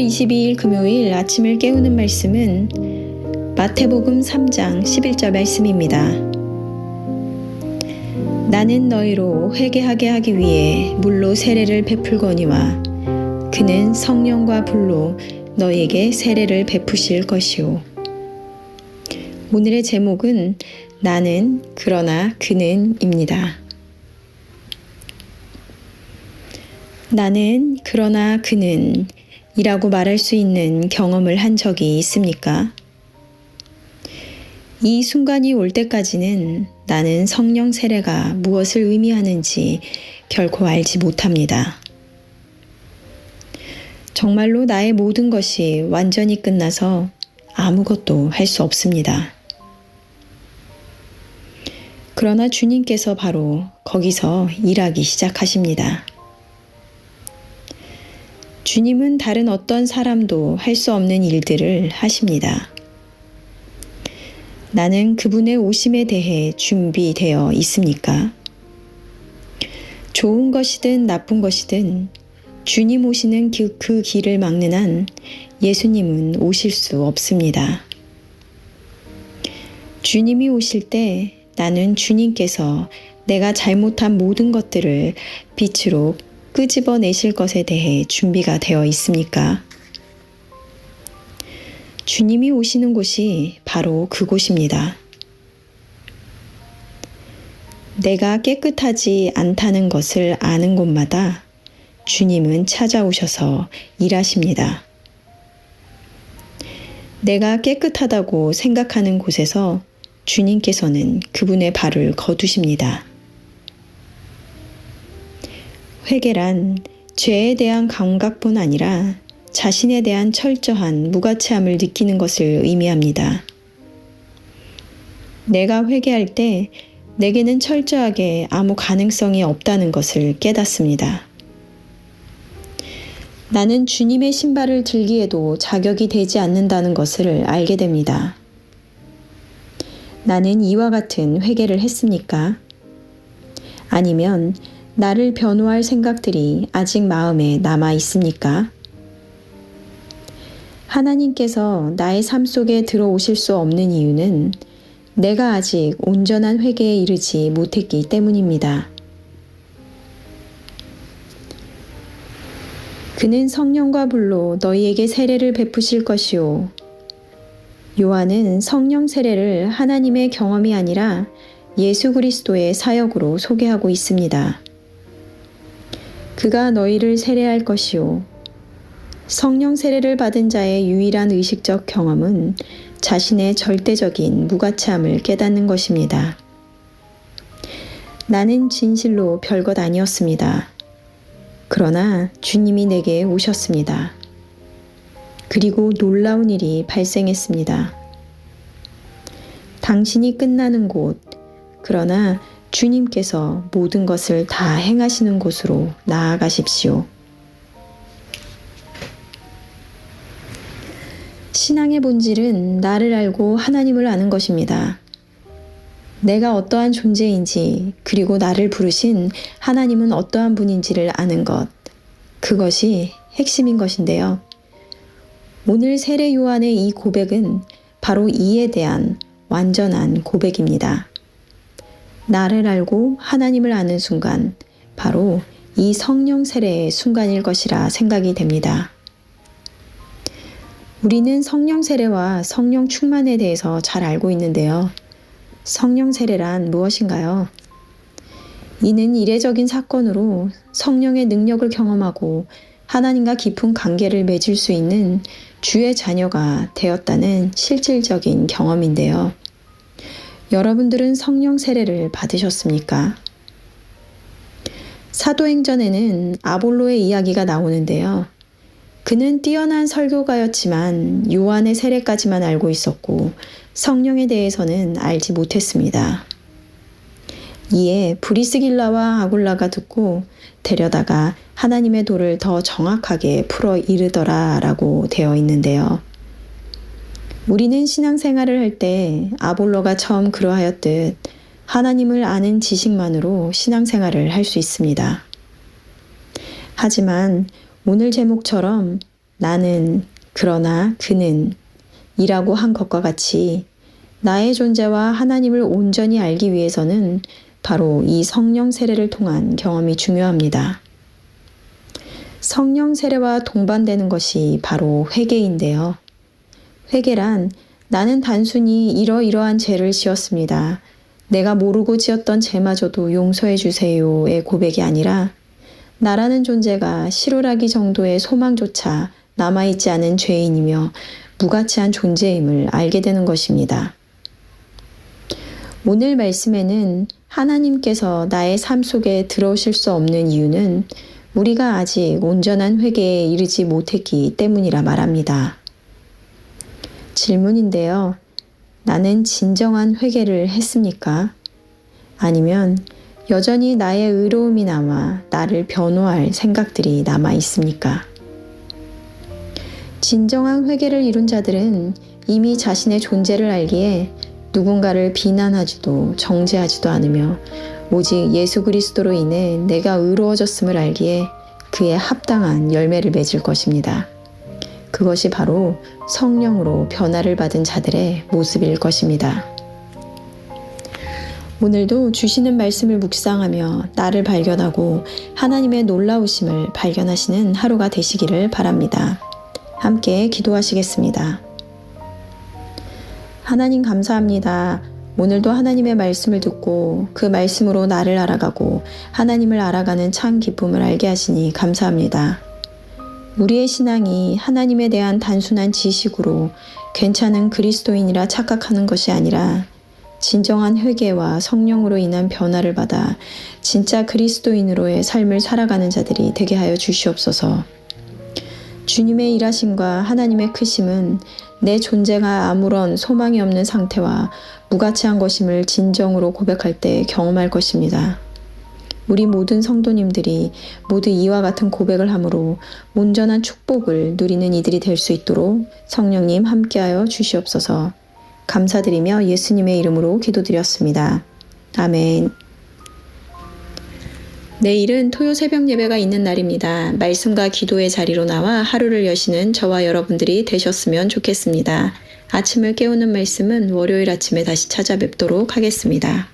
22일 금요일 아침을 깨우는 말씀은 마태복음 3장 11절 말씀입니다. 나는 너희로 회개하게 하기 위해 물로 세례를 베풀거니와 그는 성령과 불로 너희에게 세례를 베푸실 것이요. 오늘의 제목은 나는 그러나 그는입니다. 나는 그러나 그는 이라고 말할 수 있는 경험을 한 적이 있습니까? 이 순간이 올 때까지는 나는 성령 세례가 무엇을 의미하는지 결코 알지 못합니다. 정말로 나의 모든 것이 완전히 끝나서 아무것도 할 수 없습니다. 그러나 주님께서 바로 거기서 일하기 시작하십니다. 주님은 다른 어떤 사람도 할 수 없는 일들을 하십니다. 나는 그분의 오심에 대해 준비되어 있습니까? 좋은 것이든 나쁜 것이든 주님 오시는 그 길을 막는 한 예수님은 오실 수 없습니다. 주님이 오실 때 나는 주님께서 내가 잘못한 모든 것들을 빛으로 끄집어내실 것에 대해 준비가 되어 있습니까? 주님이 오시는 곳이 바로 그곳입니다. 내가 깨끗하지 않다는 것을 아는 곳마다 주님은 찾아오셔서 일하십니다. 내가 깨끗하다고 생각하는 곳에서 주님께서는 그분의 발을 거두십니다. 회개란 죄에 대한 감각뿐 아니라 자신에 대한 철저한 무가치함을 느끼는 것을 의미합니다. 내가 회개할 때 내게는 철저하게 아무 가능성이 없다는 것을 깨닫습니다. 나는 주님의 신발을 들기에도 자격이 되지 않는다는 것을 알게 됩니다. 나는 이와 같은 회개를 했습니까? 아니면 나를 변호할 생각들이 아직 마음에 남아 있습니까? 하나님께서 나의 삶 속에 들어오실 수 없는 이유는 내가 아직 온전한 회개에 이르지 못했기 때문입니다. 그는 성령과 불로 너희에게 세례를 베푸실 것이요. 요한은 성령 세례를 하나님의 경험이 아니라 예수 그리스도의 사역으로 소개하고 있습니다. 그가 너희를 세례할 것이요. 성령 세례를 받은 자의 유일한 의식적 경험은 자신의 절대적인 무가치함을 깨닫는 것입니다. 나는 진실로 별것 아니었습니다. 그러나 주님이 내게 오셨습니다. 그리고 놀라운 일이 발생했습니다. 당신이 끝나는 곳, 그러나 주님께서 모든 것을 다 행하시는 곳으로 나아가십시오. 신앙의 본질은 나를 알고 하나님을 아는 것입니다. 내가 어떠한 존재인지, 그리고 나를 부르신 하나님은 어떠한 분인지를 아는 것, 그것이 핵심인 것인데요. 오늘 세례 요한의 이 고백은 바로 이에 대한 완전한 고백입니다. 나를 알고 하나님을 아는 순간, 바로 이 성령 세례의 순간일 것이라 생각이 됩니다. 우리는 성령 세례와 성령 충만에 대해서 잘 알고 있는데요. 성령 세례란 무엇인가요? 이는 이례적인 사건으로 성령의 능력을 경험하고 하나님과 깊은 관계를 맺을 수 있는 주의 자녀가 되었다는 실질적인 경험인데요. 여러분들은 성령 세례를 받으셨습니까? 사도행전에는 아볼로의 이야기가 나오는데요. 그는 뛰어난 설교가였지만 요한의 세례까지만 알고 있었고 성령에 대해서는 알지 못했습니다. 이에 브리스길라와 아굴라가 듣고 데려다가 하나님의 도를 더 정확하게 풀어 이르더라 라고 되어 있는데요. 우리는 신앙생활을 할 때 아볼로가 처음 그러하였듯 하나님을 아는 지식만으로 신앙생활을 할 수 있습니다. 하지만 오늘 제목처럼 나는, 그러나 그는 이라고 한 것과 같이 나의 존재와 하나님을 온전히 알기 위해서는 바로 이 성령 세례를 통한 경험이 중요합니다. 성령 세례와 동반되는 것이 바로 회개인데요. 회개란 나는 단순히 이러이러한 죄를 지었습니다. 내가 모르고 지었던 죄마저도 용서해 주세요의 고백이 아니라 나라는 존재가 실오라기 정도의 소망조차 남아있지 않은 죄인이며 무가치한 존재임을 알게 되는 것입니다. 오늘 말씀에는 하나님께서 나의 삶 속에 들어오실 수 없는 이유는 우리가 아직 온전한 회개에 이르지 못했기 때문이라 말합니다. 질문인데요. 나는 진정한 회개를 했습니까? 아니면 여전히 나의 의로움이 남아 나를 변호할 생각들이 남아 있습니까? 진정한 회개를 이룬 자들은 이미 자신의 존재를 알기에 누군가를 비난하지도 정죄하지도 않으며 오직 예수 그리스도로 인해 내가 의로워졌음을 알기에 그에 합당한 열매를 맺을 것입니다. 그것이 바로 성령으로 변화를 받은 자들의 모습일 것입니다. 오늘도 주시는 말씀을 묵상하며 나를 발견하고 하나님의 놀라우심을 발견하시는 하루가 되시기를 바랍니다. 함께 기도하시겠습니다. 하나님 감사합니다. 오늘도 하나님의 말씀을 듣고 그 말씀으로 나를 알아가고 하나님을 알아가는 참 기쁨을 알게 하시니 감사합니다. 우리의 신앙이 하나님에 대한 단순한 지식으로 괜찮은 그리스도인이라 착각하는 것이 아니라 진정한 회개와 성령으로 인한 변화를 받아 진짜 그리스도인으로의 삶을 살아가는 자들이 되게 하여 주시옵소서. 주님의 일하심과 하나님의 크심은 내 존재가 아무런 소망이 없는 상태와 무가치한 것임을 진정으로 고백할 때 경험할 것입니다. 우리 모든 성도님들이 모두 이와 같은 고백을 함으로 온전한 축복을 누리는 이들이 될 수 있도록 성령님 함께하여 주시옵소서. 감사드리며 예수님의 이름으로 기도드렸습니다. 아멘. 내일은 토요 새벽 예배가 있는 날입니다. 말씀과 기도의 자리로 나와 하루를 여시는 저와 여러분들이 되셨으면 좋겠습니다. 아침을 깨우는 말씀은 월요일 아침에 다시 찾아뵙도록 하겠습니다.